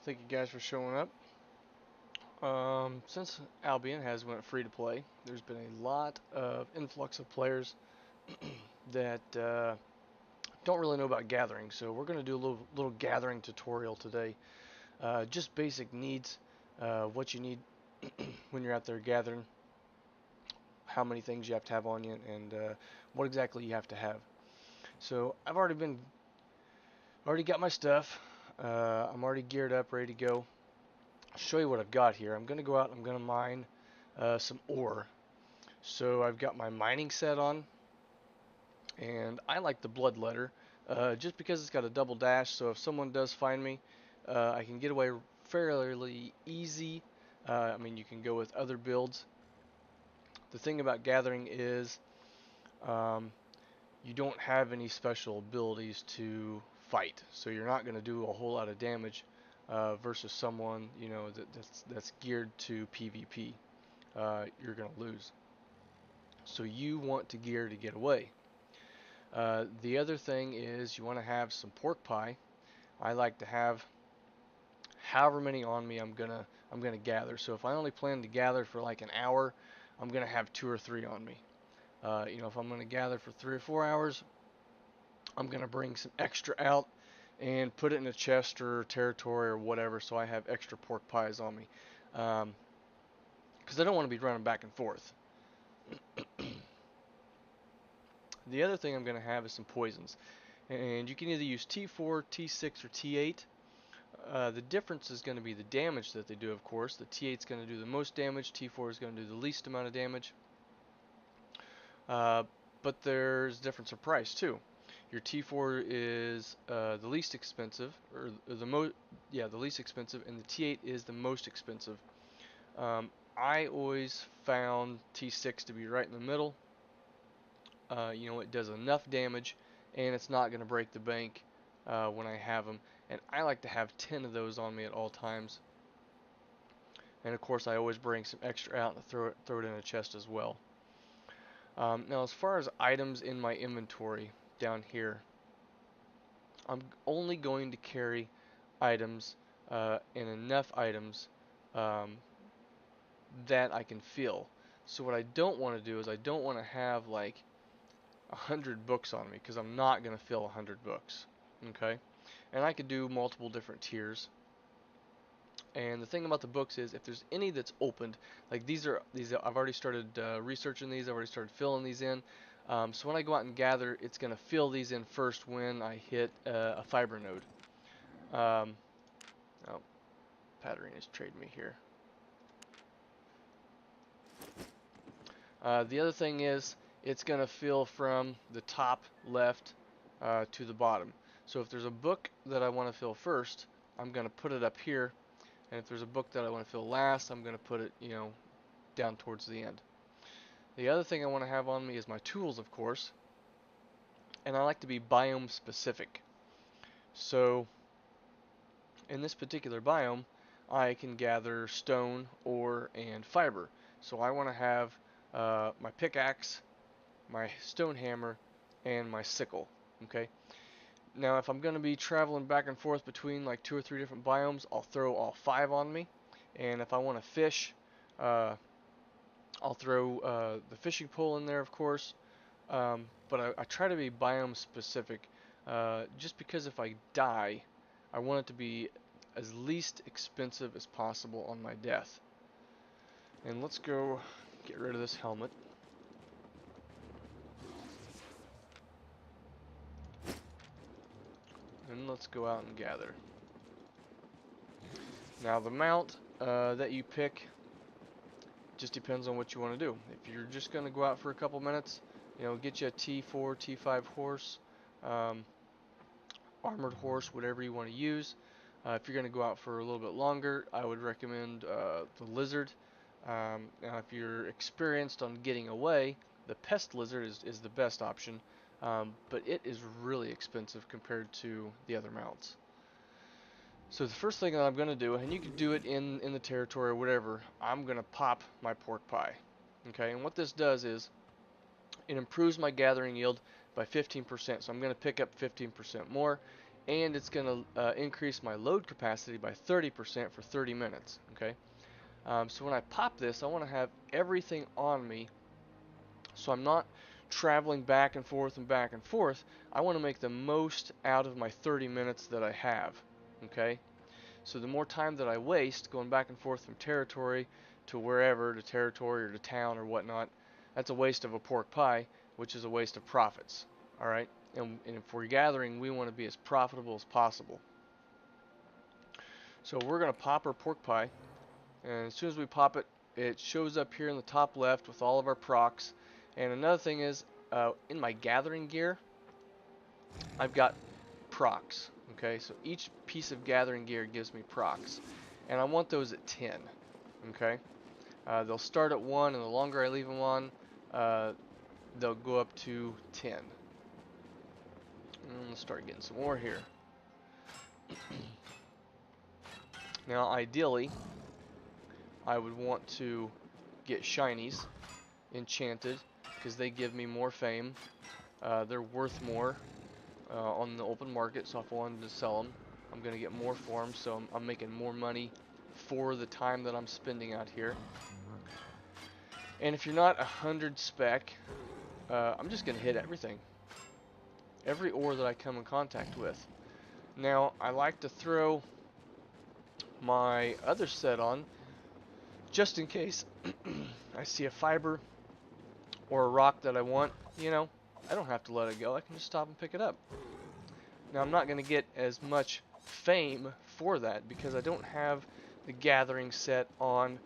Thank you guys for showing up. Since Albion has went free to play, there's been a lot of influx of players that don't really know about gathering. So we're going to do a little gathering tutorial today. Just basic needs, what you need when you're out there gathering, how many things you have to have on you, and what exactly you have to have. So I've already got my stuff. I'm already geared up, ready to go. I'll show you what I've got here. I'm going to go out and I'm going to mine some ore. So I've got my mining set on, and I like the bloodletter just because it's got a double dash. So if someone does find me, I can get away fairly easy. I mean, you can go with other builds. The thing about gathering is um, you don't have any special abilities to fight, so you're not going to do a whole lot of damage versus someone that's geared to PvP. You're going to lose. So you want to gear to get away. The other thing is you want to have some pork pie. I like to have however many on me I'm gonna gather. So if I only plan to gather for like an hour, I'm gonna have 2 or 3 on me. If I'm gonna gather for 3 or 4 hours, I'm gonna bring some extra out and put it in a chest or territory or whatever, so I have extra pork pies on me. Because I don't want to be running back and forth. The other thing I'm going to have is some poisons. And you can either use T4, T6, or T8. The difference is going to be the damage that they do, of course. The T8 is going to do the most damage, T4 is going to do the least amount of damage. Uh, but there's difference of price too. Your T4 is the least expensive, or the least expensive, and the T8 is the most expensive. I always found T6 to be right in the middle. It does enough damage, and it's not going to break the bank when I have them. And I like to have 10 of those on me at all times. And of course, I always bring some extra out and throw it in a chest as well. Now, as far as items in my inventory down here, I'm only going to carry items and enough items um, that I can fill. So what I don't want to do is I don't want to have like 100 books on me because I'm not going to fill 100 books. Okay, and I could do multiple different tiers. And the thing about the books is, if there's any that's opened, like these I've already started researching these. I've already started filling these in. So when I go out and gather, it's going to fill these in first when I hit a fiber node. Um, oh, Patterine has traded me here. The other thing is, it's going to fill from the top left to the bottom. So if there's a book that I want to fill first, I'm going to put it up here. And if there's a book that I want to fill last, I'm going to put it, down towards the end. The other thing I want to have on me is my tools, of course. And I like to be biome specific. So in this particular biome, I can gather stone, ore, and fiber. So I want to have my pickaxe, my stone hammer, and my sickle. Okay. Now, if I'm going to be traveling back and forth between like 2 or 3 different biomes, I'll throw all 5 on me. And if I want to fish, uh, I'll throw the fishing pole in there, of course. But I try to be biome specific, just because if I die, I want it to be as least expensive as possible on my death. And let's go get rid of this helmet. And let's go out and gather. Now the mount that you pick just depends on what you want to do. If you're just going to go out for a couple minutes, get you a T4, T5 horse, um, armored horse, whatever you want to use. If you're going to go out for a little bit longer, I would recommend the lizard. Now, if you're experienced on getting away, the pest lizard is the best option, but it is really expensive compared to the other mounts. So the first thing that I'm going to do, and you can do it in the territory or whatever, I'm going to pop my pork pie. Okay, and what this does is it improves my gathering yield by 15%. So I'm going to pick up 15% more, and it's going to increase my load capacity by 30% for 30 minutes. Okay, so when I pop this, I want to have everything on me, so I'm not traveling back and forth and back and forth. I want to make the most out of my 30 minutes that I have. Okay, so the more time that I waste going back and forth from territory to wherever, to territory or to town or whatnot, that's a waste of a pork pie, which is a waste of profits. All right, and if we're gathering, we want to be as profitable as possible. So we're going to pop our pork pie, and as soon as we pop it, it shows up here in the top left with all of our procs. And another thing is, in my gathering gear, I've got procs. Okay, so each piece of gathering gear gives me procs, and I want those at 10. Okay, they'll start at 1, and the longer I leave them on, they'll go up to 10. And let's start getting some more here. Now, ideally, I would want to get shinies, enchanted, because they give me more fame. They're worth more on the open market, so if I wanted to sell them, I'm going to get more for them, so I'm making more money for the time that I'm spending out here. And if you're not 100 spec, I'm just going to hit everything. Every ore that I come in contact with. Now, I like to throw my other set on, just in case I see a fiber or a rock that I want. You know, I don't have to let it go. I can just stop and pick it up. Now, I'm not going to get as much fame for that because I don't have the gathering set on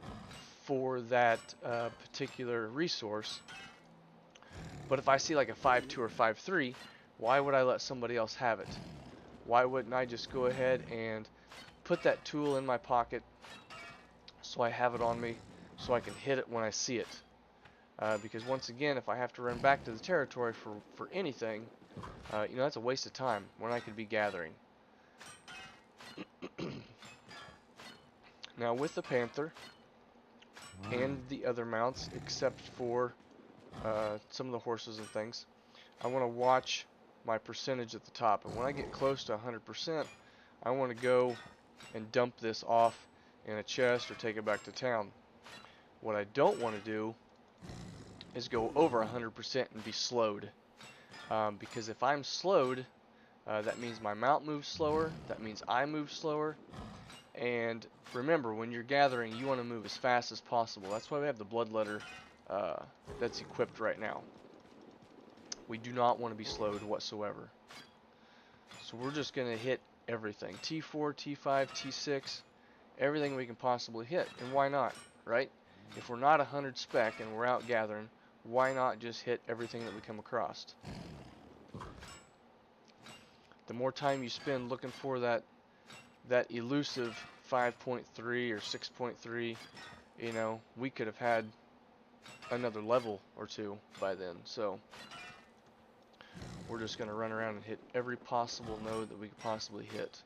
for that particular resource. But if I see like a 5.2 or 5.3, why would I let somebody else have it? Why wouldn't I just go ahead and put that tool in my pocket so I have it on me so I can hit it when I see it? Because once again, if I have to run back to the territory for anything, you know, that's a waste of time when I could be gathering. Now with the Panther and the other mounts, except for some of the horses and things, I want to watch my percentage at the top, and when I get close to 100%, I want to go and dump this off in a chest or take it back to town. What I don't want to do is go over 100% and be slowed, because if I'm slowed, that means my mount moves slower, that means I move slower, and remember, when you're gathering, you want to move as fast as possible. That's why we have the bloodletter that's equipped right now. We do not want to be slowed whatsoever. So we're just going to hit everything. T4, T5, T6, everything we can possibly hit. And why not, right? If we're not 100 spec and we're out gathering, why not just hit everything that we come across? The more time you spend looking for that elusive 5.3 or 6.3, you know, we could have had another level or two by then. So we're just going to run around and hit every possible node that we could possibly hit.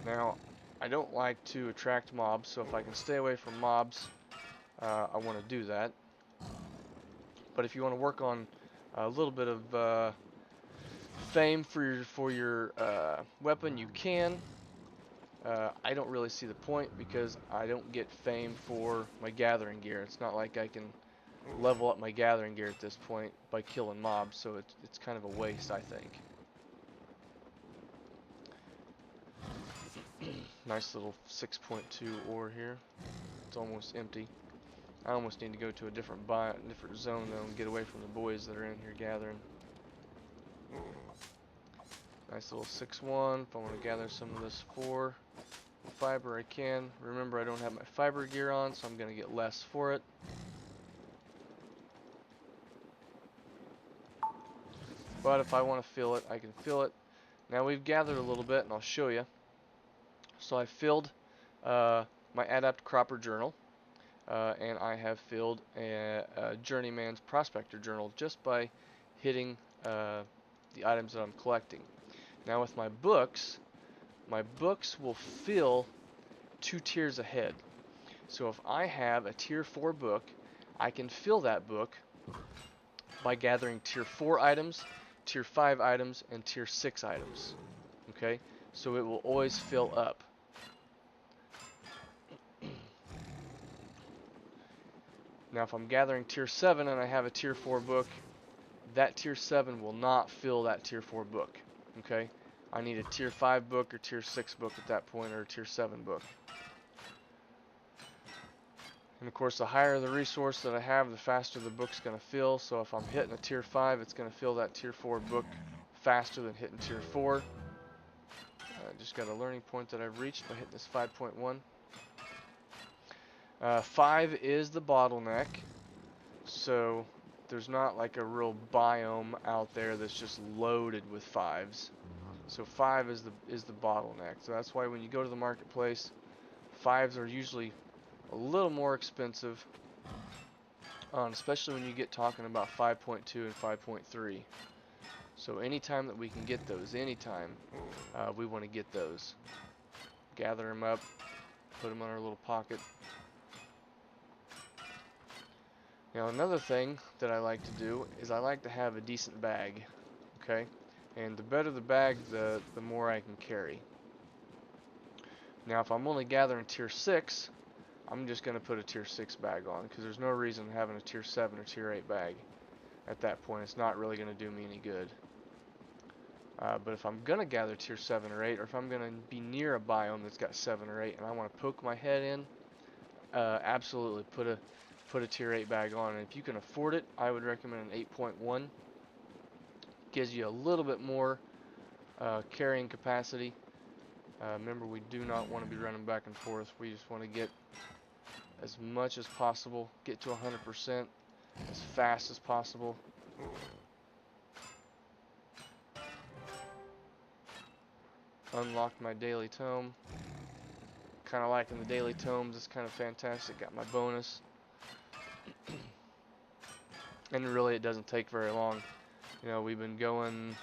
Now, I don't like to attract mobs, so if I can stay away from mobs, I want to do that. But if you want to work on a little bit of fame for your weapon, you can. I don't really see the point because I don't get fame for my gathering gear. It's not like I can level up my gathering gear at this point by killing mobs, so it's kind of a waste, I think. Nice little 6.2 ore here. It's almost empty. I almost need to go to a different zone though and get away from the boys that are in here gathering. Nice little 6-1. If I want to gather some of this 4 fiber, I can. Remember, I don't have my fiber gear on, so I'm going to get less for it. But if I want to fill it, I can fill it. Now we've gathered a little bit, and I'll show you. So I filled my Adept Cropper Journal, and I have filled a Journeyman's Prospector Journal just by hitting the items that I'm collecting. Now with my books will fill 2 tiers ahead. So if I have a tier 4 book, I can fill that book by gathering tier 4 items tier 5 items and tier 6 items. Okay, so it will always fill up. Now if I'm gathering tier 7 and I have a tier 4 book, that tier 7 will not fill that tier 4 book. Okay, I need a tier 5 book or tier 6 book at that point, or a tier 7 book. And of course, the higher the resource that I have, the faster the book's going to fill. So if I'm hitting a tier 5, it's going to fill that tier 4 book faster than hitting tier 4. I just got a learning point that I've reached by hitting this 5.1. 5 is the bottleneck. So there's not like a real biome out there that's just loaded with 5s. So 5 is the bottleneck. So that's why when you go to the marketplace, 5s are usually a little more expensive, especially when you get talking about 5.2 and 5.3. So anytime that we can get those, we want to get those. Gather them up, put them in our little pocket. Now another thing that I like to do is I like to have a decent bag, okay? And the better the bag, the more I can carry. Now if I'm only gathering tier 6, I'm just going to put a tier 6 bag on, because there's no reason having a tier 7 or tier 8 bag. At that point, it's not really going to do me any good. But if I'm going to gather tier 7 or 8, or if I'm going to be near a biome that's got 7 or 8 and I want to poke my head in, absolutely put a tier 8 bag on. And if you can afford it, I would recommend an 8.1. Gives you a little bit more carrying capacity. Remember, we do not want to be running back and forth. We just want to get as much as possible, get to 100% as fast as possible. Unlocked my daily tome. Kind of liking the daily tomes. It's kind of fantastic. Got my bonus. And really, it doesn't take very long. You know, we've been going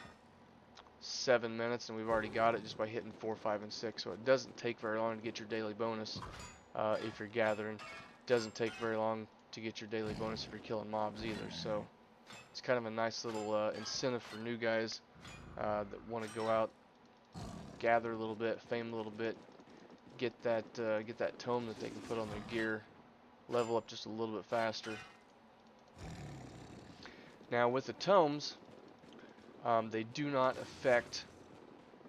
7 minutes and we've already got it just by hitting 4, 5, and 6. So it doesn't take very long to get your daily bonus if you're gathering. It doesn't take very long to get your daily bonus if you're killing mobs either. So it's kind of a nice little incentive for new guys that want to go out, gather a little bit, fame a little bit, get that tome that they can put on their gear, level up just a little bit faster. Now with the tomes, they do not affect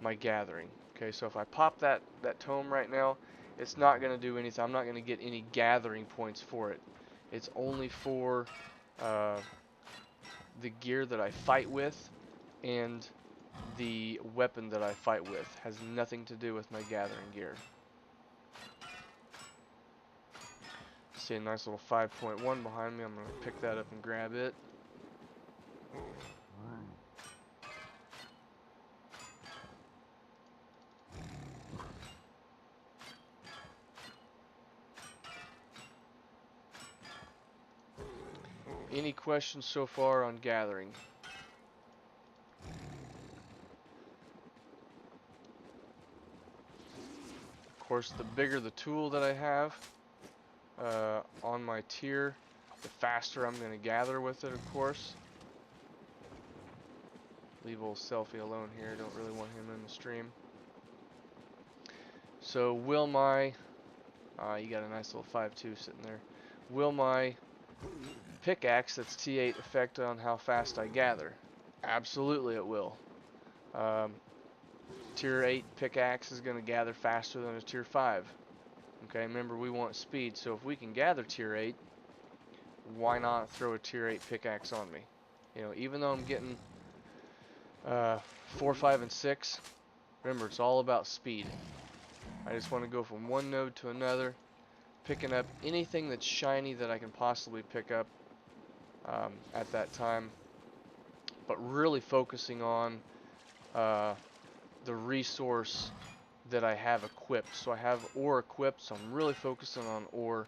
my gathering. Okay, so if I pop that tome right now, it's not going to do anything. I'm not going to get any gathering points for it. It's only for the gear that I fight with and the weapon that I fight with. Has nothing to do with my gathering gear. See a nice little 5.1 behind me. I'm going to pick that up and grab it. Any questions so far on gathering? Of course, the bigger the tool that I have on my tier, the faster I'm going to gather with it, of course. Leave old Selfie alone here. Don't really want him in the stream. So will my... you got a nice little 5.2 sitting there. Will my pickaxe that's T8 affect on how fast I gather? Absolutely it will. Tier 8 pickaxe is going to gather faster than a tier 5. Okay, remember we want speed, so if we can gather tier 8, why not throw a tier 8 pickaxe on me? You know, even though I'm getting 4, 5, and 6, remember it's all about speed. I just want to go from one node to another, picking up anything that's shiny that I can possibly pick up at that time, but really focusing on the resource that I have equipped. So I have ore equipped, so I'm really focusing on ore.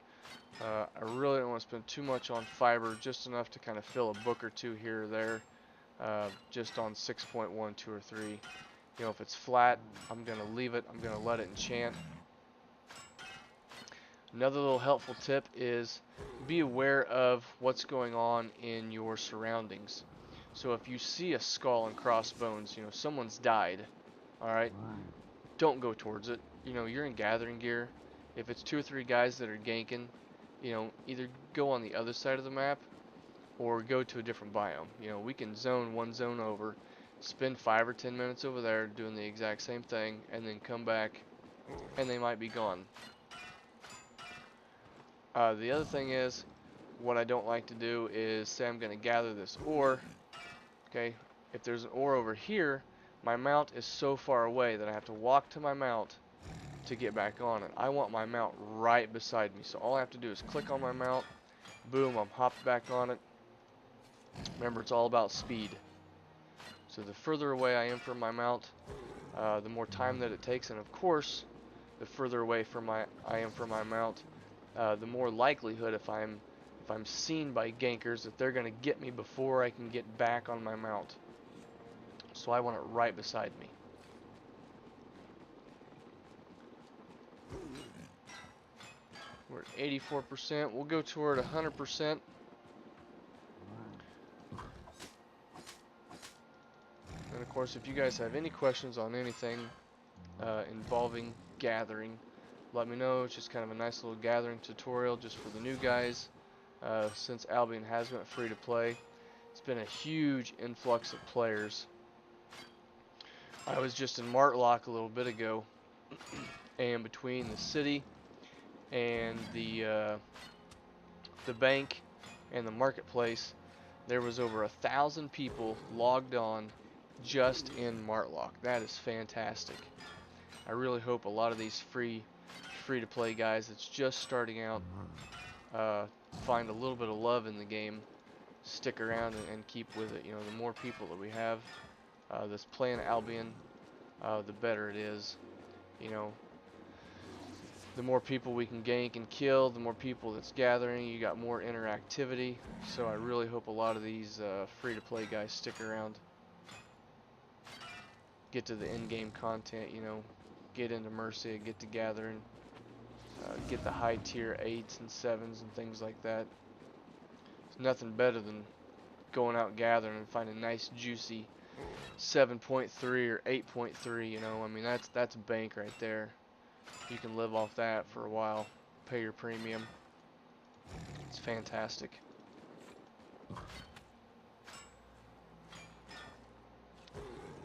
I really don't want to spend too much on fiber, just enough to kind of fill a book or two here or there, just on 6.1, 2, or 3. You know, if it's flat, I'm going to leave it. I'm going to let it enchant. Another little helpful tip is be aware of what's going on in your surroundings. So if you see a skull and crossbones, you know, someone's died, alright, don't go towards it. You know, you're in gathering gear. If it's 2 or 3 guys that are ganking, you know, either go on the other side of the map or go to a different biome. You know, we can zone one zone over, spend 5 or 10 minutes over there doing the exact same thing, and then come back, and they might be gone. The other thing is, what I don't like to do is say I'm going to gather this ore. Okay, if there's an ore over here, my mount is so far away that I have to walk to my mount to get back on it. I want my mount right beside me, so all I have to do is click on my mount, boom, I'm hopped back on it. Remember, it's all about speed. So the further away I am from my mount, the more time that it takes, and of course, the further away from I am from my mount, the more likelihood if I'm seen by gankers that they're going to get me before I can get back on my mount. So I want it right beside me. We're at 84%. We'll go toward 100%. And of course, if you guys have any questions on anything involving gathering, let me know. It's just kind of a nice little gathering tutorial just for the new guys. Since Albion has went free to play, it's been a huge influx of players. I was just in Martlock a little bit ago, and between the city and the bank and the marketplace, there was over 1,000 people logged on just in Martlock. That is fantastic. I really hope a lot of these free to play guys that's just starting out find a little bit of love in the game, stick around and keep with it. You know, the more people that we have that's playing Albion, the better it is. You know, the more people we can gank and kill, the more people that's gathering, you got more interactivity. So I really hope a lot of these free to play guys stick around, get to the in-game content, you know, get into Mercia, get to gathering, get the high tier 8s and 7s and things like that. There's nothing better than going out gathering and finding nice juicy 7.3 or 8.3, you know. I mean, that's bank right there. You can live off that for a while, pay your premium. It's fantastic.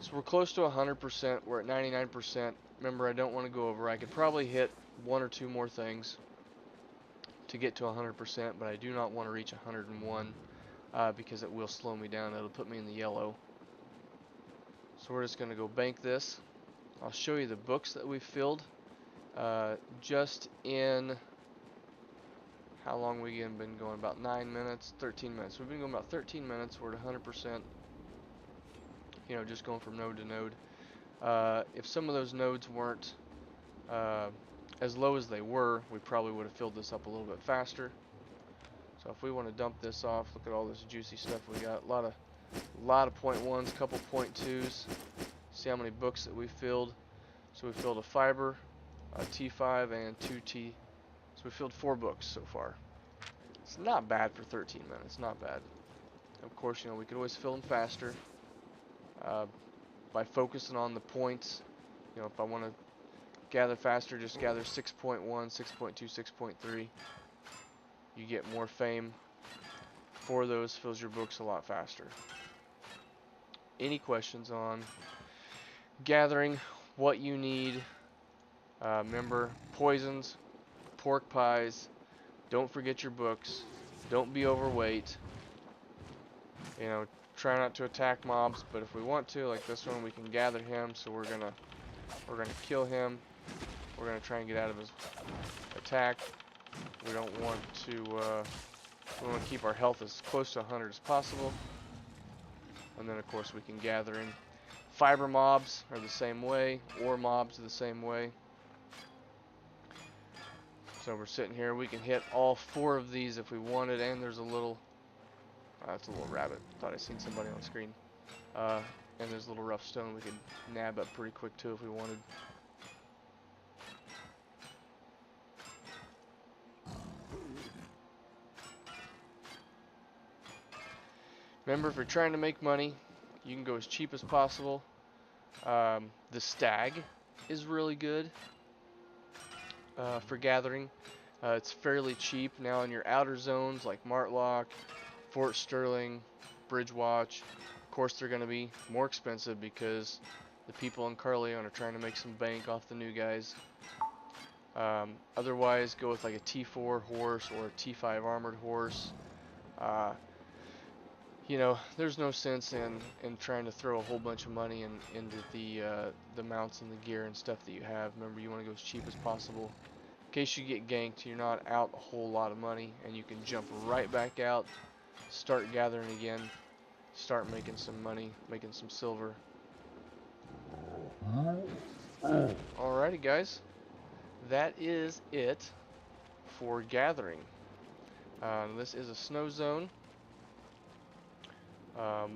So we're close to 100%. We're at 99%. Remember, I don't want to go over. I could probably hit 1 or 2 more things to get to 100%, but I do not want to reach 101 because it will slow me down. It'll put me in the yellow. So we're just going to go bank this. I'll show you the books that we've filled. Just in, how long we been going? About 9 minutes, 13 minutes. We've been going about 13 minutes. We're at 100%. You know, just going from node to node. If some of those nodes weren't as low as they were, we probably would have filled this up a little bit faster. So if we want to dump this off, look at all this juicy stuff we got. A lot of .1s, couple .2s. See how many books that we filled. So we filled a fiber, a T5, and 2T. So we filled 4 books so far. It's not bad for 13 minutes, not bad. Of course, you know, we could always fill them faster by focusing on the points. You know, if I want to gather faster, just gather 6.1, 6.2, 6.3. You get more fame for those, fills your books a lot faster. Any questions on gathering, what you need? Remember, poisons, pork pies, don't forget your books, don't be overweight. You know, try not to attack mobs, but if we want to, like this one, we can gather him, so we're gonna kill him. We're gonna try and get out of his attack. We don't want to we want to keep our health as close to 100 as possible. And then of course we can gather in. Fiber mobs are the same way, ore mobs are the same way. So we're sitting here, we can hit all 4 of these if we wanted, and there's a little, that's a little rabbit, thought I seen somebody on screen. And there's a little rough stone we could nab up pretty quick too if we wanted. Remember, if you're trying to make money, you can go as cheap as possible. The stag is really good for gathering. It's fairly cheap now in your outer zones like Martlock, Fort Sterling, Bridgewatch. Of course, they're going to be more expensive because the people in Carleon are trying to make some bank off the new guys. Otherwise, go with like a T4 horse or a T5 armored horse. You know, there's no sense in trying to throw a whole bunch of money into the mounts and the gear and stuff that you have. Remember, you want to go as cheap as possible. In case you get ganked, you're not out a whole lot of money, and you can jump right back out, start gathering again, start making some money, making some silver. Alrighty, guys, that is it for gathering. This is a snow zone.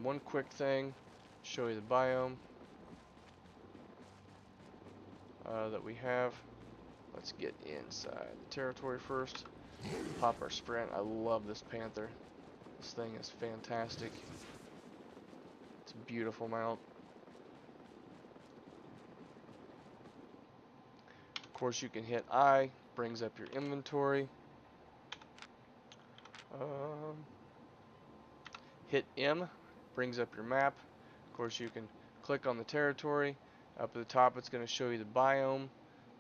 One quick thing, show you the biome that we have. Let's get inside the territory first. Pop our sprint. I love this panther. This thing is fantastic. It's a beautiful mount. Of course, you can hit I, brings up your inventory. Hit M, brings up your map. Of course, you can click on the territory. Up at the top, it's going to show you the biome.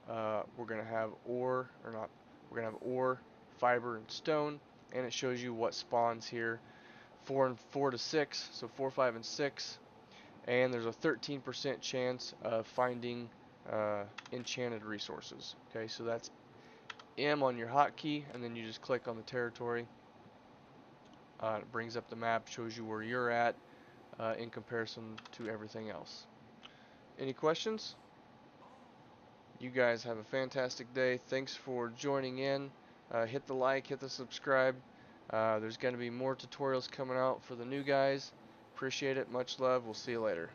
We're going to have ore, or not, we're going to have ore, fiber, and stone, and it shows you what spawns here. 4 to 6, so 4, 5, and 6. And there's a 13% chance of finding enchanted resources. Okay, so that's M on your hotkey, and then you just click on the territory. It brings up the map, shows you where you're at in comparison to everything else. Any questions? You guys have a fantastic day. Thanks for joining in. Hit the like, hit the subscribe. There's going to be more tutorials coming out for the new guys. Appreciate it. Much love. We'll see you later.